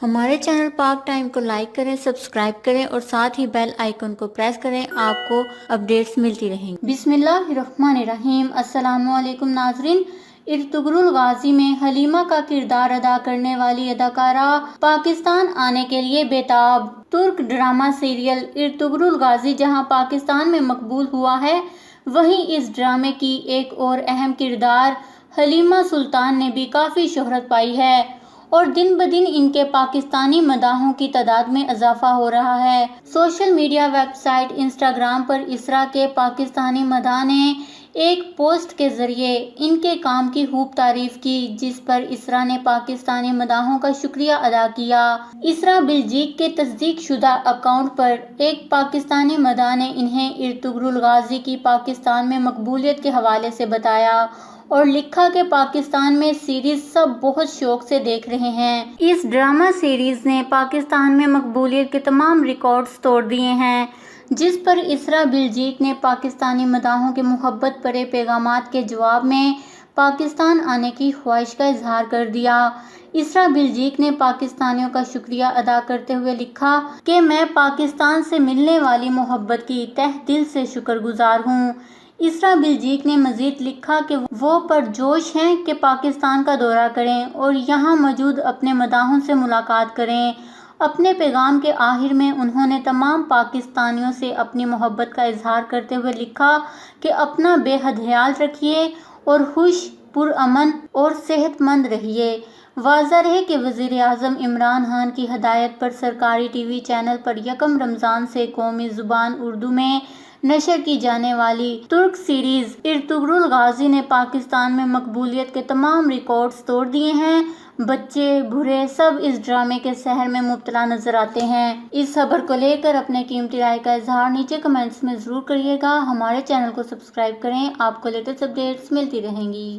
ہمارے چینل پاک ٹائم کو لائک کریں، سبسکرائب کریں اور ساتھ ہی بیل آئیکن کو پریس کریں، آپ کو اپڈیٹس ملتی رہیں گی۔ بسم اللہ الرحمن الرحیم۔ السلام علیکم ناظرین۔ ارطغرل غازی میں حلیمہ کا کردار ادا کرنے والی اداکارہ پاکستان آنے کے لیے بےتاب۔ ترک ڈرامہ سیریل ارطغرل غازی جہاں پاکستان میں مقبول ہوا ہے، وہیں اس ڈرامے کی ایک اور اہم کردار حلیمہ سلطان نے بھی کافی شہرت پائی ہے اور دن بدن ان کے پاکستانی مداحوں کی تعداد میں اضافہ ہو رہا ہے۔ Social media website Instagram پر اسرا کے پاکستانی مداح نے ایک پوسٹ کے ذریعے ان کے کام کی خوب تعریف کی، جس پر اسرا نے پاکستانی مداحوں کا شکریہ ادا کیا۔ اسرا بلجیک کے تصدیق شدہ اکاؤنٹ پر ایک پاکستانی مداح نے انہیں ارطغرل غازی کی پاکستان میں مقبولیت کے حوالے سے بتایا اور لکھا کہ پاکستان میں سیریز سب بہت شوق سے دیکھ رہے ہیں۔ اس ڈرامہ سیریز نے پاکستان میں مقبولیت کے تمام ریکارڈز توڑ دیے ہیں، جس پر اسرا بلجیک نے پاکستانی مداحوں کے محبت بھرے پیغامات کے جواب میں پاکستان آنے کی خواہش کا اظہار کر دیا۔ اسرا بلجیک نے پاکستانیوں کا شکریہ ادا کرتے ہوئے لکھا کہ میں پاکستان سے ملنے والی محبت کی تہہ دل سے شکر گزار ہوں۔ اسرا بلجیک نے مزید لکھا کہ وہ پرجوش ہیں کہ پاکستان کا دورہ کریں اور یہاں موجود اپنے مداحوں سے ملاقات کریں۔ اپنے پیغام کے آخر میں انہوں نے تمام پاکستانیوں سے اپنی محبت کا اظہار کرتے ہوئے لکھا کہ اپنا بے حد خیال رکھیے اور خوش، پرامن اور صحت مند رہیے۔ واضح رہے کہ وزیر اعظم عمران خان کی ہدایت پر سرکاری ٹی وی چینل پر یکم رمضان سے قومی زبان اردو میں نشر کی جانے والی ترک سیریز ارطغرل غازی نے پاکستان میں مقبولیت کے تمام ریکارڈز توڑ دیے ہیں۔ بچے بوڑھے سب اس ڈرامے کے سحر میں مبتلا نظر آتے ہیں۔ اس خبر کو لے کر اپنے قیمتی رائے کا اظہار نیچے کمنٹس میں ضرور کریے گا۔ ہمارے چینل کو سبسکرائب کریں، آپ کو لیٹسٹ اپڈیٹس ملتی رہیں گی۔